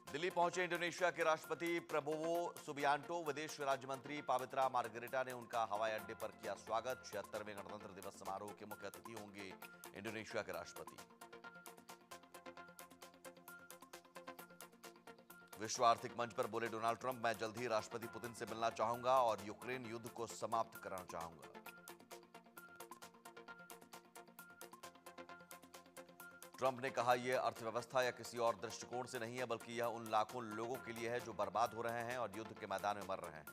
दिल्ली पहुंचे इंडोनेशिया के राष्ट्रपति प्रबोवो सुबियांटो। विदेश राज्य मंत्री पावित्रा मार्गरेटा ने उनका हवाई अड्डे पर किया स्वागत। 76वें गणतंत्र दिवस समारोह के मुख्य अतिथि होंगे इंडोनेशिया के राष्ट्रपति। विश्व आर्थिक मंच पर बोले डोनाल्ड ट्रंप, मैं जल्द ही राष्ट्रपति पुतिन से मिलना चाहूंगा और यूक्रेन युद्ध को समाप्त कराना चाहूंगा। ट्रंप ने कहा, यह अर्थव्यवस्था या किसी और दृष्टिकोण से नहीं है, बल्कि यह उन लाखों लोगों के लिए है जो बर्बाद हो रहे हैं और युद्ध के मैदान में मर रहे हैं।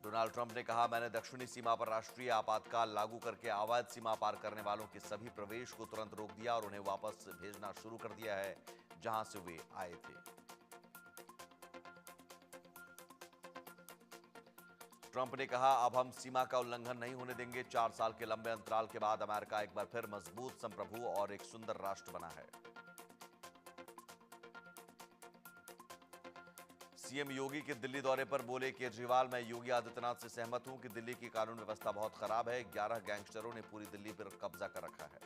डोनाल्ड ट्रंप ने कहा, मैंने दक्षिणी सीमा पर राष्ट्रीय आपातकाल लागू करके अवैध सीमा पार करने वालों के सभी प्रवेश को तुरंत रोक दिया और उन्हें वापस भेजना शुरू कर दिया है जहां से वे आए थे। ट्रंप ने कहा, अब हम सीमा का उल्लंघन नहीं होने देंगे। 4 साल के लंबे अंतराल के बाद अमेरिका एक बार फिर मजबूत, संप्रभु और एक सुंदर राष्ट्र बना है। सीएम योगी के दिल्ली दौरे पर बोले केजरीवाल, मैं योगी आदित्यनाथ से सहमत हूं कि दिल्ली की कानून व्यवस्था बहुत खराब है। 11 गैंगस्टरों ने पूरी दिल्ली पर कब्जा कर रखा है।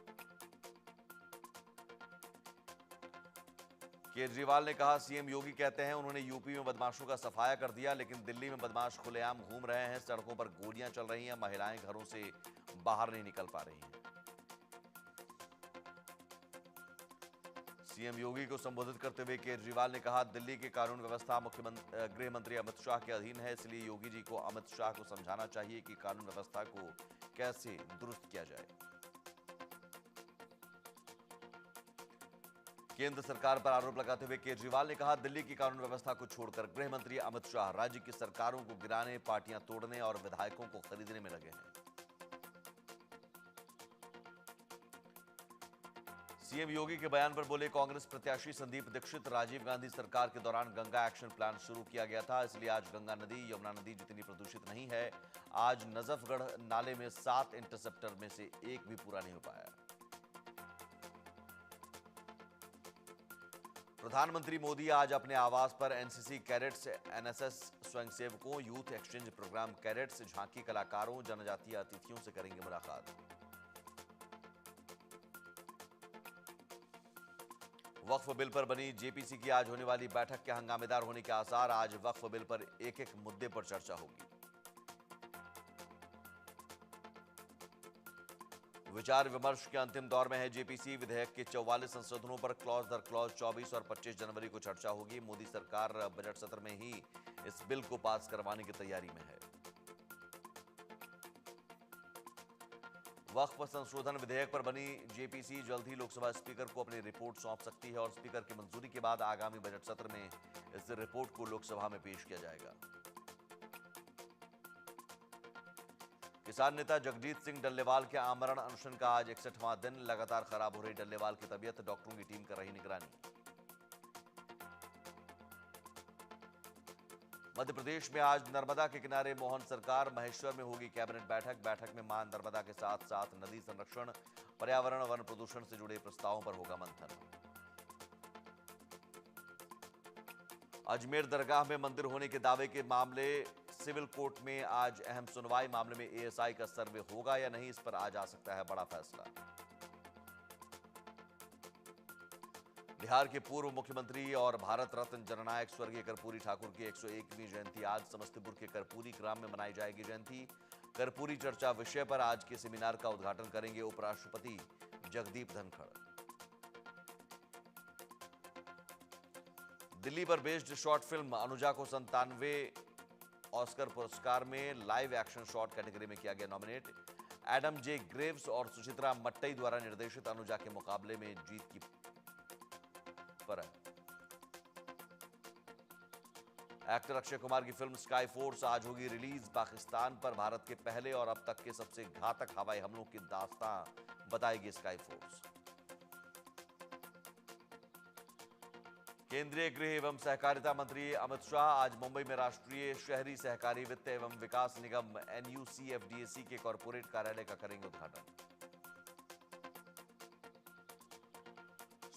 केजरीवाल ने कहा, सीएम योगी कहते हैं उन्होंने यूपी में बदमाशों का सफाया कर दिया, लेकिन दिल्ली में बदमाश खुलेआम घूम रहे हैं, सड़कों पर गोलियां चल रही हैं, महिलाएं घरों से बाहर नहीं निकल पा रही हैं। सीएम योगी को संबोधित करते हुए केजरीवाल ने कहा, दिल्ली की कानून व्यवस्था गृह मंत्री अमित शाह के अधीन है, इसलिए योगी जी को अमित शाह को समझाना चाहिए कि कानून व्यवस्था को कैसे दुरुस्त किया जाए। केंद्र सरकार पर आरोप लगाते हुए केजरीवाल ने कहा, दिल्ली की कानून व्यवस्था को छोड़कर गृह मंत्री अमित शाह राज्य की सरकारों को गिराने, पार्टियां तोड़ने और विधायकों को खरीदने में लगे हैं। सीएम योगी के बयान पर बोले कांग्रेस प्रत्याशी संदीप दीक्षित, राजीव गांधी सरकार के दौरान गंगा एक्शन प्लान शुरू किया गया था, इसलिए आज गंगा नदी यमुना नदी जितनी प्रदूषित नहीं है। आज नजफगढ़ नाले में 7 इंटरसेप्टर में से एक भी पूरा नहीं हो पाया। प्रधानमंत्री मोदी आज अपने आवास पर एनसीसी कैडेट्स, एनएसएस स्वयंसेवकों, यूथ एक्सचेंज प्रोग्राम कैडेट्स, झांकी कलाकारों, जनजातीय अतिथियों से करेंगे मुलाकात। वक्फ बिल पर बनी जेपीसी की आज होने वाली बैठक के हंगामेदार होने के आसार। आज वक्फ बिल पर एक-एक मुद्दे पर चर्चा होगी। विचार विमर्श के अंतिम दौर में है जेपीसी। विधेयक के 44 संशोधनों पर क्लॉज दर क्लॉज 24 और 25 जनवरी को चर्चा होगी। मोदी सरकार बजट सत्र में ही इस बिल को पास करवाने की तैयारी में है। वक्फ संशोधन विधेयक पर बनी जेपीसी जल्द ही लोकसभा स्पीकर को अपनी रिपोर्ट सौंप सकती है और स्पीकर की मंजूरी के बाद आगामी बजट सत्र में इस रिपोर्ट को लोकसभा में पेश किया जाएगा। किसान नेता जगजीत सिंह डल्लेवाल के आमरण अनशन का आज 61वां दिन। लगातार खराब हो रही डल्लेवाल की तबीयत, डॉक्टरों की टीम कर रही निगरानी। मध्य प्रदेश में आज नर्मदा के किनारे मोहन सरकार, महेश्वर में होगी कैबिनेट बैठक। बैठक में मां नर्मदा के साथ साथ नदी संरक्षण, पर्यावरण, वन प्रदूषण से जुड़े प्रस्तावों पर होगा मंथन। अजमेर दरगाह में मंदिर होने के दावे के मामले सिविल कोर्ट में आज अहम सुनवाई। मामले में एएसआई का सर्वे होगा या नहीं, इस पर आज आ सकता है बड़ा फैसला। बिहार के पूर्व मुख्यमंत्री और भारत रत्न जननायक स्वर्गीय कर्पूरी ठाकुर की 101वीं जयंती आज समस्तीपुर के कर्पूरी ग्राम में मनाई जाएगी जयंती। कर्पूरी चर्चा विषय पर आज के सेमिनार का उद्घाटन करेंगे उपराष्ट्रपति जगदीप धनखड़। दिल्ली पर बेस्ड शॉर्ट फिल्म अनुजा को 97वें ऑस्कर पुरस्कार में लाइव एक्शन शॉर्ट कैटेगरी में किया गया नॉमिनेट। एडम जे ग्रेव्स और सुचित्रा मट्टई द्वारा निर्देशित अनुजा के मुकाबले में जीत की पर है। एक्टर अक्षय कुमार की फिल्म स्काई फोर्स आज होगी रिलीज। पाकिस्तान पर भारत के पहले और अब तक के सबसे घातक हवाई हमलों की दास्तां बताएगी स्काई फोर्स। केंद्रीय गृह एवं सहकारिता मंत्री अमित शाह आज मुंबई में राष्ट्रीय शहरी सहकारी वित्त एवं विकास निगम NUCFDAC के कॉरपोरेट कार्यालय का करेंगे उद्घाटन।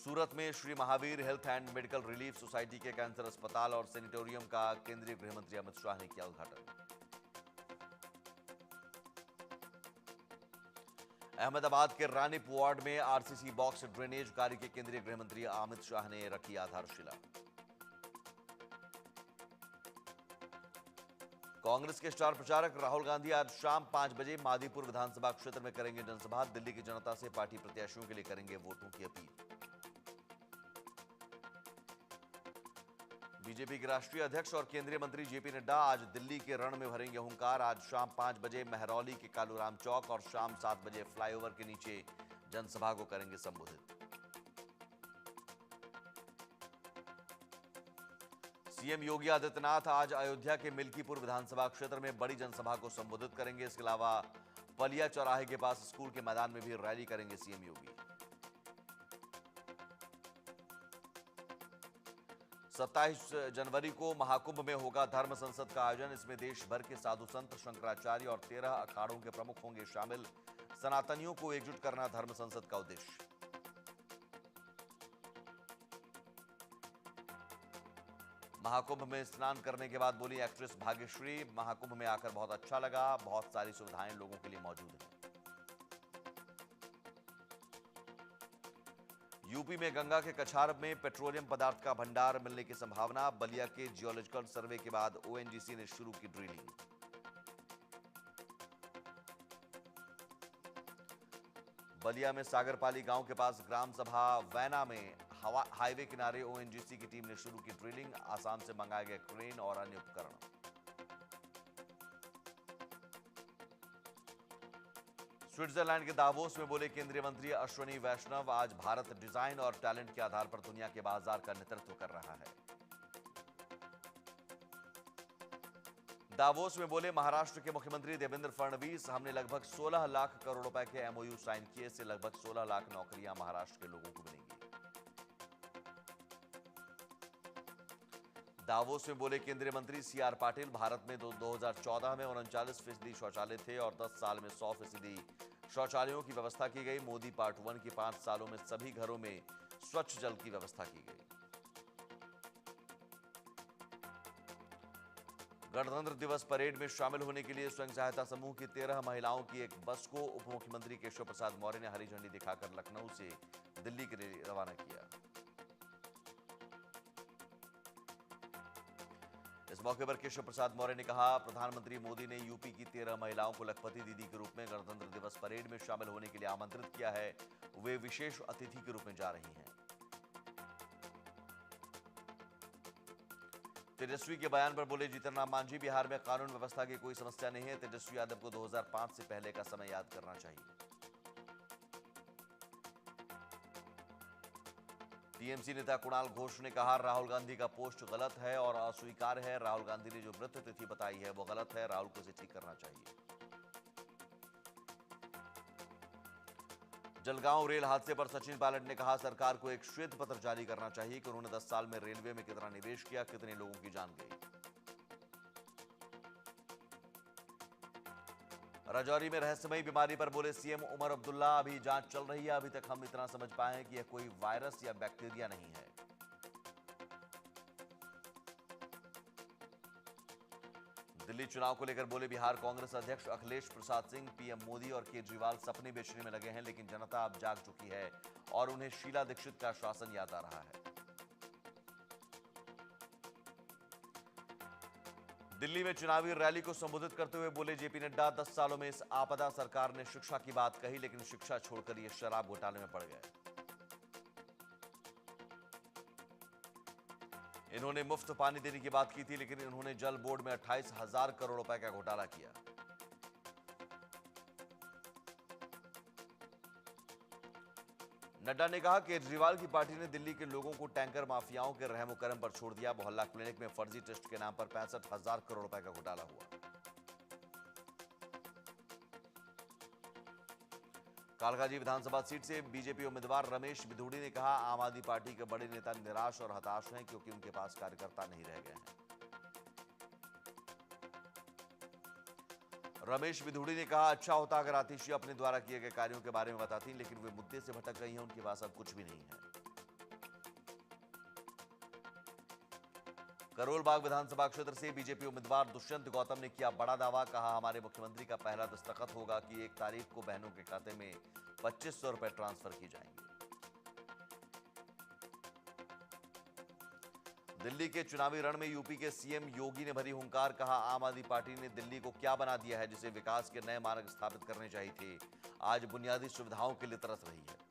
सूरत में Shri Mahavir health and medical relief society के कैंसर अस्पताल और सैनिटोरियम का केंद्रीय गृह मंत्री अमित शाह ने किया उद्घाटन। अहमदाबाद के रानीप वार्ड में आरसीसी बॉक्स ड्रेनेज कार्य के केंद्रीय गृह मंत्री अमित शाह ने रखी आधारशिला। कांग्रेस के स्टार प्रचारक राहुल गांधी आज शाम 5 बजे मादीपुर विधानसभा क्षेत्र में करेंगे जनसभा। दिल्ली की जनता से पार्टी प्रत्याशियों के लिए करेंगे वोटों की अपील। बीजेपी के राष्ट्रीय अध्यक्ष और केंद्रीय मंत्री जेपी नड्डा आज दिल्ली के रण में भरेंगे हुंकार। आज शाम 5 बजे महरौली के कालूराम चौक और शाम 7 बजे फ्लाईओवर के नीचे जनसभा को करेंगे संबोधित। सीएम योगी आदित्यनाथ आज अयोध्या के मिल्कीपुर विधानसभा क्षेत्र में बड़ी जनसभा को संबोधित करेंगे। इसके अलावा पलिया चौराहे के पास स्कूल के मैदान में भी रैली करेंगे सीएम योगी। 27 जनवरी को महाकुंभ में होगा धर्म संसद का आयोजन। इसमें देश भर के साधु संत, शंकराचार्य और 13 अखाड़ों के प्रमुख होंगे शामिल। सनातनियों को एकजुट करना धर्म संसद का उद्देश्य। महाकुंभ में स्नान करने के बाद बोली एक्ट्रेस भाग्यश्री, महाकुंभ में आकर बहुत अच्छा लगा, बहुत सारी सुविधाएं लोगों के लिए मौजूद हैं। यूपी में गंगा के कछार में पेट्रोलियम पदार्थ का भंडार मिलने की संभावना। बलिया के जियोलॉजिकल सर्वे के बाद ओएनजीसी ने शुरू की ड्रिलिंग। बलिया में सागरपाली गांव के पास ग्राम सभा वैना में हाईवे किनारे ओएनजीसी की टीम ने शुरू की ड्रिलिंग। आसाम से मंगाए गए क्रेन और अन्य उपकरण। स्विट्जरलैंड के दावोस में बोले केंद्रीय मंत्री अश्विनी वैष्णव, आज भारत डिजाइन और टैलेंट के आधार पर दुनिया के बाजार का नेतृत्व कर रहा है। दावोस में बोले महाराष्ट्र के मुख्यमंत्री देवेंद्र फडणवीस, हमने लगभग 16 लाख करोड़ रुपए के एमओयू साइन किए। से लगभग 16 लाख नौकरियां महाराष्ट्र के लोगों को मिलेंगी। दावोस में बोले केंद्रीय मंत्री सीआर पाटिल, भारत में 2014 में 39% शौचालय थे और 10 साल में 100% शौचालयों की व्यवस्था की गई। मोदी पार्ट 1 के 5 सालों में सभी घरों में स्वच्छ जल की व्यवस्था की गई। गणतंत्र दिवस परेड में शामिल होने के लिए स्वयं सहायता समूह की 13 महिलाओं की एक बस को उप मुख्यमंत्री केशव प्रसाद मौर्य ने हरी झंडी दिखाकर लखनऊ से दिल्ली के लिए रवाना किया। इस मौके पर केशव प्रसाद मौर्य ने कहा, प्रधानमंत्री मोदी ने यूपी की 13 महिलाओं को लखपति दीदी के रूप में गणतंत्र दिवस परेड में शामिल होने के लिए आमंत्रित किया है। वे विशेष अतिथि के रूप में जा रही हैं। तेजस्वी के बयान पर बोले जीतन राम मांझी, बिहार में कानून व्यवस्था की कोई समस्या नहीं है। तेजस्वी यादव को 2005 से पहले का समय याद करना चाहिए। टीएमसी नेता कुणाल घोष ने कहा, राहुल गांधी का पोस्ट गलत है और अस्वीकार्य है। राहुल गांधी ने जो मृत्यु तिथि बताई है वो गलत है। राहुल को इसे ठीक करना चाहिए। जलगांव रेल हादसे पर सचिन पायलट ने कहा, सरकार को एक श्वेत पत्र जारी करना चाहिए कि उन्होंने 10 साल में रेलवे में कितना निवेश किया, कितने लोगों की जान गई। राजौरी में रहस्यमयी बीमारी पर बोले सीएम उमर अब्दुल्ला, अभी जांच चल रही है। अभी तक हम इतना समझ पाए हैं कि यह कोई वायरस या बैक्टीरिया नहीं है। दिल्ली चुनाव को लेकर बोले बिहार कांग्रेस अध्यक्ष अखिलेश प्रसाद सिंह, पीएम मोदी और केजरीवाल सपने बेचने में लगे हैं, लेकिन जनता अब जाग चुकी है और उन्हें शीला दीक्षित का शासन याद आ रहा है। दिल्ली में चुनावी रैली को संबोधित करते हुए बोले जेपी नड्डा, 10 सालों में इस आपदा सरकार ने शिक्षा की बात कही, लेकिन शिक्षा छोड़कर ये शराब घोटाले में पड़ गए। इन्होंने मुफ्त पानी देने की बात की थी, लेकिन इन्होंने जल बोर्ड में 28,000 करोड़ रुपए का घोटाला किया। नड्डा ने कहा, केजरीवाल की पार्टी ने दिल्ली के लोगों को टैंकर माफियाओं के रहमो करम पर छोड़ दिया। मोहल्ला क्लिनिक में फर्जी टेस्ट के नाम पर 65,000 करोड़ रुपए का घोटाला हुआ। कालकाजी विधानसभा सीट से बीजेपी उम्मीदवार रमेश बिधूड़ी ने कहा, आम आदमी पार्टी के बड़े नेता निराश और हताश हैं क्योंकि उनके पास कार्यकर्ता नहीं रह गए हैं। रमेश बिधूड़ी ने कहा, अच्छा होता अगर आतिशी अपने द्वारा किए गए कार्यों के बारे में बताती, लेकिन वे मुद्दे से भटक गई हैं, उनके पास अब कुछ भी नहीं है। करोलबाग विधानसभा क्षेत्र से बीजेपी उम्मीदवार दुष्यंत गौतम ने किया बड़ा दावा। कहा, हमारे मुख्यमंत्री का पहला दस्तखत होगा कि 1 तारीख को बहनों के खाते में 2500 रुपए ट्रांसफर किए जाएंगे। दिल्ली के चुनावी रण में यूपी के सीएम योगी ने भरी हुंकार। कहा, आम आदमी पार्टी ने दिल्ली को क्या बना दिया है जिसे विकास के नए मार्ग स्थापित करने चाहिए थे। आज बुनियादी सुविधाओं के लिए तरस रही है।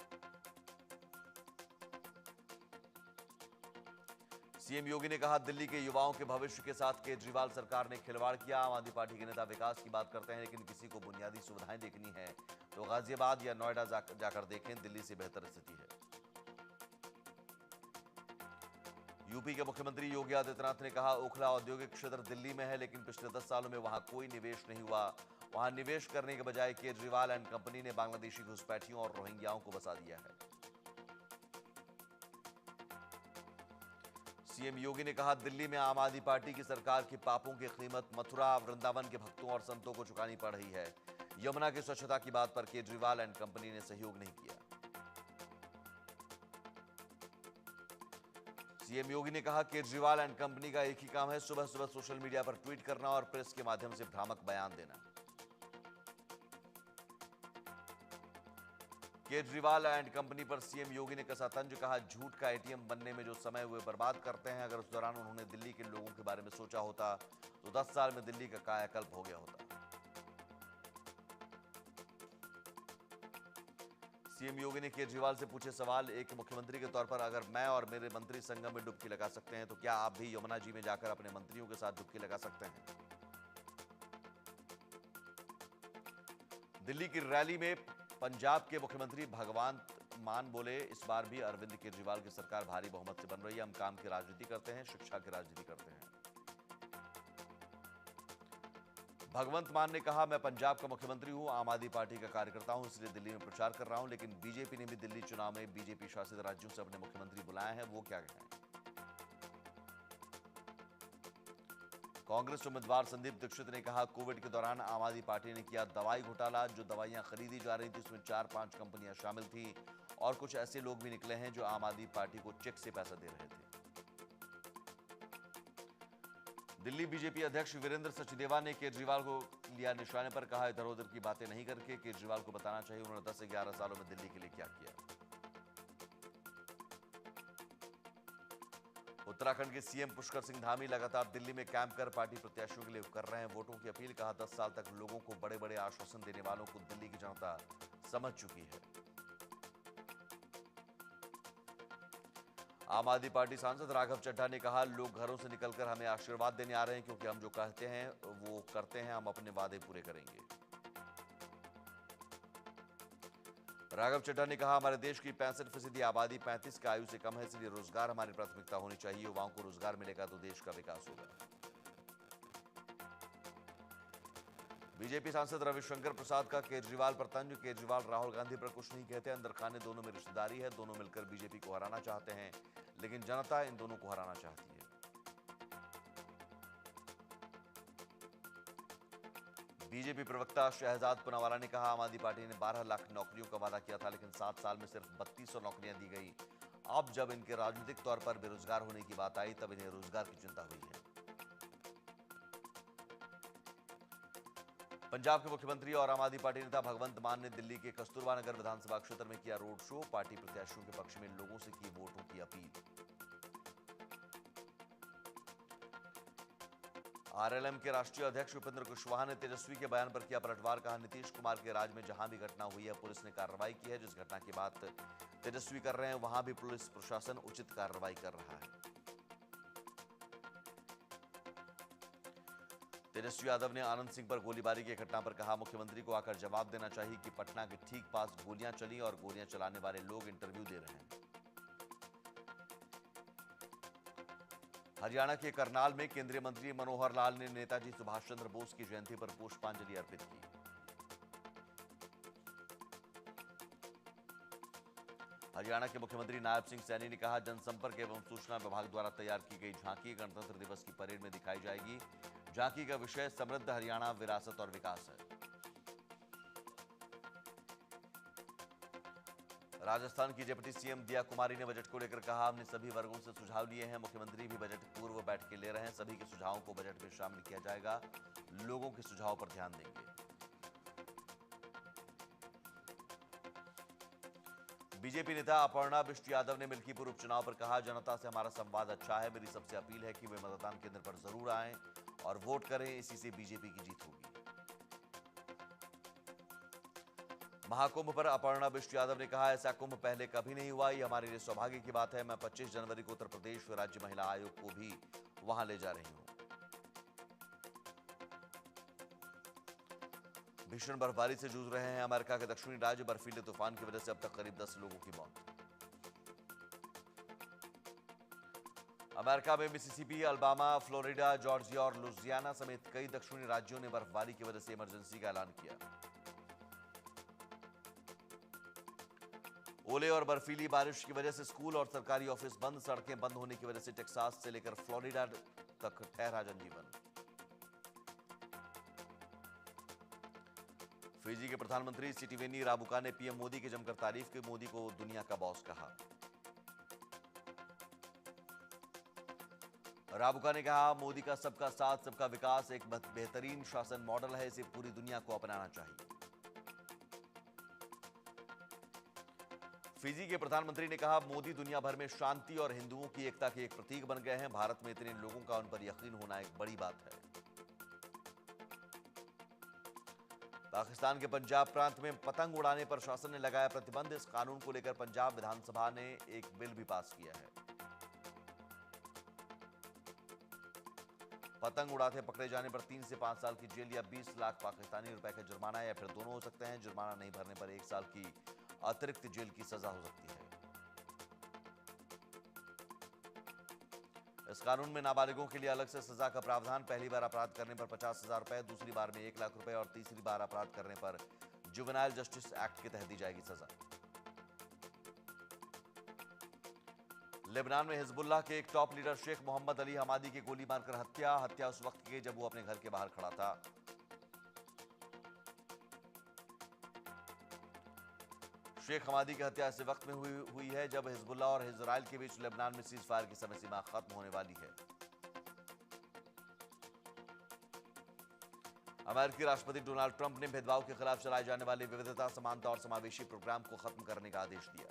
सीएम योगी ने कहा, दिल्ली के युवाओं के भविष्य के साथ केजरीवाल सरकार ने खिलवाड़ किया। आम आदमी पार्टी के नेता विकास की बात करते हैं, लेकिन किसी को बुनियादी सुविधाएं देखनी है तो गाजियाबाद या नोएडा जाकर देखें, दिल्ली से बेहतर स्थिति है। यूपी के मुख्यमंत्री योगी आदित्यनाथ ने कहा, ओखला औद्योगिक क्षेत्र दिल्ली में है, लेकिन पिछले 10 सालों में वहां कोई निवेश नहीं हुआ। वहां निवेश करने के बजाय केजरीवाल एंड कंपनी ने बांग्लादेशी घुसपैठियों और रोहिंग्याओं को बसा दिया है। सीएम योगी ने कहा, दिल्ली में आम आदमी पार्टी की सरकार की पापों की कीमत मथुरा वृंदावन के भक्तों और संतों को चुकानी पड़ रही है। यमुना की स्वच्छता की बात पर केजरीवाल एंड कंपनी ने सहयोग नहीं किया। सीएम योगी ने कहा, केजरीवाल एंड कंपनी का एक ही काम है, सुबह सुबह सोशल मीडिया पर ट्वीट करना और प्रेस के माध्यम से भ्रामक बयान देना। केजरीवाल एंड कंपनी पर सीएम योगी ने कसा तंज। कहा, झूठ का एटीएम बनने में जो समय हुए बर्बाद करते हैं, अगर उस दौरान उन्होंने दिल्ली के लोगों के बारे में सोचा होता तो 10 साल में दिल्ली का कायाकल्प हो गया होता। सीएम योगी ने केजरीवाल से पूछे सवाल, एक मुख्यमंत्री के तौर पर अगर मैं और मेरे मंत्री संगम में डुबकी लगा सकते हैं तो क्या आप भी यमुना जी में जाकर अपने मंत्रियों के साथ डुबकी लगा सकते हैं? दिल्ली की रैली में पंजाब के मुख्यमंत्री भगवंत मान बोले, इस बार भी अरविंद केजरीवाल की सरकार भारी बहुमत से बन रही है। हम काम की राजनीति करते हैं, शिक्षा की राजनीति करते हैं। भगवंत मान ने कहा, मैं पंजाब का मुख्यमंत्री हूं, आम आदमी पार्टी का कार्यकर्ता हूं, इसलिए दिल्ली में प्रचार कर रहा हूं, लेकिन बीजेपी ने भी दिल्ली चुनाव में बीजेपी शासित राज्यों से अपने मुख्यमंत्री बुलाए हैं, वो क्या कहें। कांग्रेस उम्मीदवार संदीप दीक्षित ने कहा, कोविड के दौरान आम आदमी पार्टी ने किया दवाई घोटाला। जो दवाइयां खरीदी जा रही थी उसमें 4-5 कंपनियां शामिल थी और कुछ ऐसे लोग भी निकले हैं जो आम आदमी पार्टी को चेक से पैसा दे रहे थे। दिल्ली बीजेपी अध्यक्ष वीरेंद्र सचदेवा ने केजरीवाल को लिया निशाने पर। कहा, इधर उधर की बातें नहीं करके केजरीवाल को बताना चाहिए उन्होंने 10 से 11 सालों में दिल्ली के लिए क्या किया। उत्तराखंड के सीएम पुष्कर सिंह धामी लगातार दिल्ली में कैंप कर पार्टी प्रत्याशियों के लिए कर रहे हैं वोटों की अपील। कहा, 10 साल तक लोगों को बड़े बड़े आश्वासन देने वालों को दिल्ली की जनता समझ चुकी है। आम आदमी पार्टी सांसद राघव चड्ढा ने कहा, लोग घरों से निकलकर हमें आशीर्वाद देने आ रहे हैं क्योंकि हम जो कहते हैं वो करते हैं, हम अपने वादे पूरे करेंगे। राघव चड्ढा ने कहा, हमारे देश की 65% आबादी 35 की आयु से कम है, इसलिए रोजगार हमारी प्राथमिकता होनी चाहिए। युवाओं को रोजगार मिलेगा तो देश का विकास होगा। बीजेपी सांसद रविशंकर प्रसाद का केजरीवाल पर तंज। केजरीवाल राहुल गांधी पर कुछ नहीं कहते, अंदर खाने दोनों में रिश्तेदारी है, दोनों मिलकर बीजेपी को हराना चाहते हैं, लेकिन जनता इन दोनों को हराना चाहती है। बीजेपी प्रवक्ता शहजाद पुनावाला ने कहा, आम आदमी पार्टी ने 12 लाख नौकरियों का वादा किया था, लेकिन 7 साल में सिर्फ 3200 नौकरियां दी गई। अब जब इनके राजनीतिक तौर पर बेरोजगार होने की बात आई तब इन्हें रोजगार की चिंता हुई है। पंजाब के मुख्यमंत्री और आम आदमी पार्टी नेता भगवंत मान ने दिल्ली के कस्तूरबा नगर विधानसभा क्षेत्र में किया रोड शो। पार्टी प्रत्याशियों के पक्ष में लोगों से की वोटों की अपील। आरएलएम के राष्ट्रीय अध्यक्ष उपेंद्र कुशवाहा ने तेजस्वी के बयान पर किया पलटवार। कहा, नीतीश कुमार के राज में जहां भी घटना हुई है पुलिस ने कार्रवाई की है। जिस घटना की बात तेजस्वी कर रहे हैं वहां भी पुलिस प्रशासन उचित कार्रवाई कर रहा है। तेजस्वी यादव ने आनंद सिंह पर गोलीबारी की घटना पर कहा, मुख्यमंत्री को आकर जवाब देना चाहिए कि पटना के ठीक पास गोलियां चली और गोलियां चलाने वाले लोग इंटरव्यू दे रहे हैं। हरियाणा के करनाल में केंद्रीय मंत्री मनोहर लाल ने नेताजी सुभाष चंद्र बोस की जयंती पर पुष्पांजलि अर्पित की। हरियाणा के मुख्यमंत्री नायब सिंह सैनी ने कहा, जनसंपर्क एवं सूचना विभाग द्वारा तैयार की गई झांकी गणतंत्र दिवस की परेड में दिखाई जाएगी। झांकी का विषय समृद्ध हरियाणा, विरासत और विकास है। राजस्थान की डिप्टी सीएम दिया कुमारी ने बजट को लेकर कहा, हमने सभी वर्गों से सुझाव लिए हैं। मुख्यमंत्री भी बजट पूर्व बैठकें ले रहे हैं। सभी के सुझावों को बजट में शामिल किया जाएगा। लोगों के सुझाव पर ध्यान देंगे। बीजेपी नेता अपर्णा बिष्ट यादव ने मिल्कीपुर उपचुनाव पर कहा, जनता से हमारा संवाद अच्छा है। मेरी सबसे अपील है कि वे मतदान केंद्र पर जरूर आएं और वोट करें। इसी से बीजेपी की जीत होगी। महाकुंभ पर अपर्णा बिष्ट यादव ने कहा, ऐसा कुंभ पहले कभी नहीं हुआ। ये हमारे लिए सौभाग्य की बात है। मैं 25 जनवरी को उत्तर प्रदेश राज्य महिला आयोग को भी वहां ले जा रही हूं। भीषण बर्फबारी से जूझ रहे हैं अमेरिका के दक्षिणी राज्य। बर्फीले तूफान की वजह से अब तक करीब 10 लोगों की मौत। अमेरिका में मिसिसिपी, अल्बामा, फ्लोरिडा, जॉर्जिया और लुजियाना समेत कई दक्षिणी राज्यों ने बर्फबारी की वजह से इमरजेंसी का ऐलान किया। ओले और बर्फीली बारिश की वजह से स्कूल और सरकारी ऑफिस बंद। सड़कें बंद होने की वजह से टेक्सास से लेकर फ्लोरिडा तक ठहरा जनजीवन। फिजी के प्रधानमंत्री सिटिवेनी राबुका ने पीएम मोदी की जमकर तारीफ की। मोदी को दुनिया का बॉस कहा। राबुका ने कहा, मोदी का सबका साथ सबका विकास एक बेहतरीन शासन मॉडल है। इसे पूरी दुनिया को अपनाना चाहिए। फिजी के प्रधानमंत्री ने कहा, मोदी दुनिया भर में शांति और हिंदुओं की एकता के एक प्रतीक बन गए हैं। भारत में इतने लोगों का उन पर यकीन होना एक बड़ी बात है। पाकिस्तान के पंजाब प्रांत में पतंग उड़ाने पर शासन ने लगाया प्रतिबंध। इस कानून को लेकर पंजाब विधानसभा ने एक बिल भी पास किया है। पतंग उड़ाते पकड़े जाने पर 3 से 5 साल की जेल या 20 लाख पाकिस्तानी रुपए का जुर्माना या फिर दोनों हो सकते हैं। जुर्माना नहीं भरने पर 1 साल की अतिरिक्त जेल की सजा हो सकती है। इस कानून में नाबालिगों के लिए अलग से सजा का प्रावधान। पहली बार अपराध करने पर 50,000 रुपए, दूसरी बार में 1 लाख रुपए और तीसरी बार अपराध करने पर जुवेनाइल जस्टिस एक्ट के तहत दी जाएगी सजा। लेबनान में हिजबुल्लाह के एक टॉप लीडर शेख मोहम्मद अली हमादी की गोली मारकर हत्या। हत्या उस वक्त की जब वो अपने घर के बाहर खड़ा था। शेख हमादी की हत्या ऐसे वक्त में हुई है जब हिजबुल्लाह और इजराइल के बीच लेबनान में सीज फायर की समय सीमा खत्म होने वाली है। अमेरिकी राष्ट्रपति डोनाल्ड ट्रंप ने भेदभाव के खिलाफ चलाए जाने वाले विविधता, समानता और समावेशी प्रोग्राम को खत्म करने का आदेश दिया।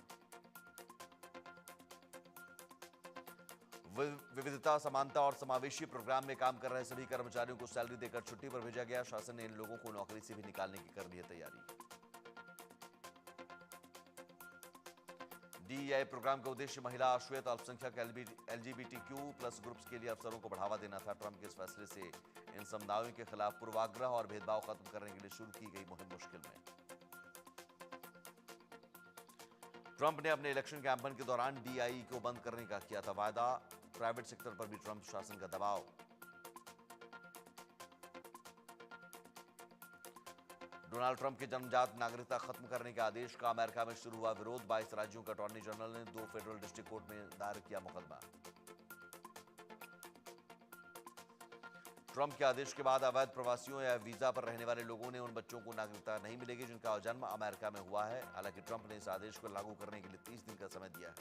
विविधता, समानता और समावेशी प्रोग्राम में काम कर रहे सभी कर्मचारियों को सैलरी देकर छुट्टी पर भेजा गया। शासन ने इन लोगों को नौकरी से भी निकालने की कर ली है तैयारी। DEI प्रोग्राम का उद्देश्य महिला, श्वेत, अल्पसंख्यक, LGBTQ+ ग्रुप्स के लिए अवसरों को बढ़ावा देना था। ट्रंप के इस फैसले से इन समुदायों के खिलाफ पूर्वाग्रह और भेदभाव खत्म करने के लिए शुरू की गई मुहिम मुश्किल में। ट्रंप ने अपने इलेक्शन कैंपेन के दौरान DEI को बंद करने का किया था वायदा। प्राइवेट सेक्टर पर भी ट्रंप शासन का दबाव। डोनाल्ड ट्रंप के जन्मजात नागरिकता खत्म करने के आदेश का अमेरिका में शुरू हुआ विरोध। 22 राज्यों के अटॉर्नी जनरल ने 2 फेडरल डिस्ट्रिक्ट कोर्ट में दायर किया मुकदमा। ट्रंप के आदेश के बाद अवैध प्रवासियों या वीजा पर रहने वाले लोगों ने उन बच्चों को नागरिकता नहीं मिलेगी जिनका जन्म अमेरिका में हुआ है। हालांकि ट्रंप ने इस आदेश को लागू करने के लिए 30 दिन का समय दिया है।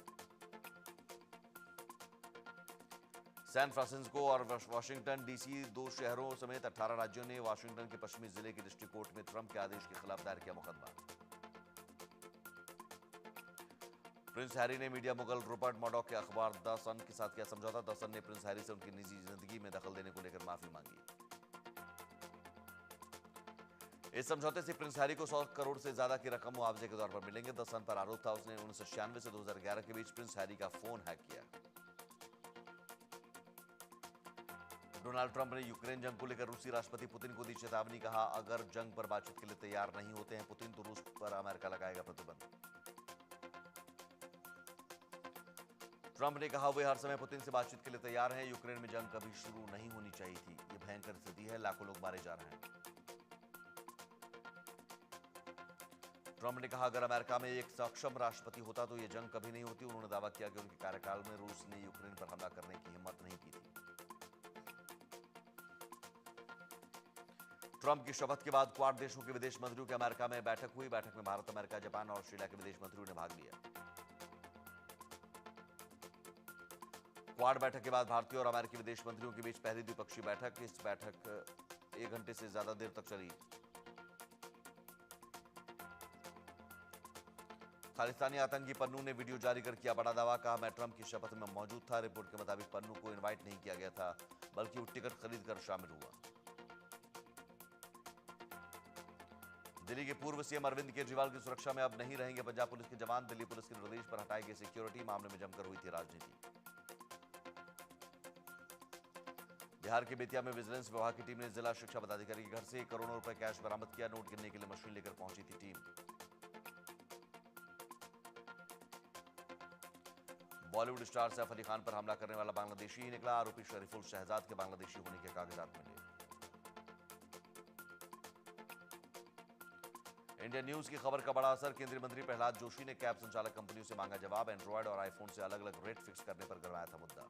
सैन फ्रांसिस्को और वाशिंगटन DC 2 शहरों समेत 18 राज्यों ने वाशिंगटन के पश्चिमी जिले के डिस्ट्रिक्ट कोर्ट में ट्रंप के आदेश के खिलाफ दायर किया मुकदमा। प्रिंस हैरी ने मीडिया मुगल रूपर्ट मर्डॉक के अखबार द सन के साथ किया समझौता। द सन ने प्रिंस हैरी से उनकी निजी जिंदगी में दखल देने को लेकर माफी मांगी। इस समझौते से प्रिंस हैरी को 100 करोड़ से ज्यादा की रकम मुआवजे के तौर पर मिलेंगे। द सन पर आरोप था उसने 1996 से 2011 के बीच प्रिंस हैरी का फोन हैक किया। डोनाल्ड ट्रंप ने यूक्रेन जंग को लेकर रूसी राष्ट्रपति पुतिन को दी चेतावनी। कहा, अगर जंग पर बातचीत के लिए तैयार नहीं होते हैं पुतिन तो रूस पर अमेरिका लगाएगा प्रतिबंध। ट्रंप ने कहा, वे हर समय पुतिन से बातचीत के लिए तैयार हैं। यूक्रेन में जंग कभी शुरू नहीं होनी चाहिए थी। ये भयंकर स्थिति है, लाखों लोग मारे जा रहे हैं। ट्रंप ने कहा, अगर अमेरिका में एक सक्षम राष्ट्रपति होता तो ये जंग कभी नहीं होती। उन्होंने दावा किया कि उनके कार्यकाल में रूस ने यूक्रेन पर हमला करने की हिम्मत नहीं की थी। ट्रंप की शपथ के बाद क्वाड देशों के विदेश मंत्रियों की अमेरिका में बैठक हुई। बैठक में भारत, अमेरिका, जापान और ऑस्ट्रेलिया के विदेश मंत्रियों ने भाग लिया। क्वाड बैठक के बाद भारतीय और अमेरिकी विदेश मंत्रियों के बीच पहली द्विपक्षीय बैठक। इस बैठक 1 घंटे से ज्यादा देर तक चली। खालिस्तानी आतंकी पन्नू ने वीडियो जारी कर किया बड़ा दावा। कहा, मैं ट्रंप की शपथ में मौजूद था। रिपोर्ट के मुताबिक पन्नू को इनवाइट नहीं किया गया था, बल्कि वो टिकट खरीद कर शामिल हुआ। दिल्ली के पूर्व सीएम अरविंद केजरीवाल की सुरक्षा में अब नहीं रहेंगे पंजाब पुलिस के जवान। दिल्ली पुलिस के निर्देश पर हटाई गई सिक्योरिटी। मामले में जमकर हुई थी राजनीति। बिहार के बेतिया में विजिलेंस विभाग की टीम ने जिला शिक्षा पदाधिकारी के घर से करोड़ों रुपए कैश बरामद किया। नोट गिनने के लिए मशीन लेकर पहुंची थी टीम। बॉलीवुड स्टार सैफ अली खान पर हमला करने वाला बांग्लादेशी ही निकला। आरोपी शरीफुल शहजाद के बांग्लादेशी होने के कागजात मिले। इंडिया न्यूज की खबर का बड़ा असर। केंद्रीय मंत्री प्रहलाद जोशी ने कैब संचालक कंपनियों से मांगा जवाब। एंड्रॉयड और आईफोन से अलग अलग रेट फिक्स करने पर गरमाया था मुद्दा।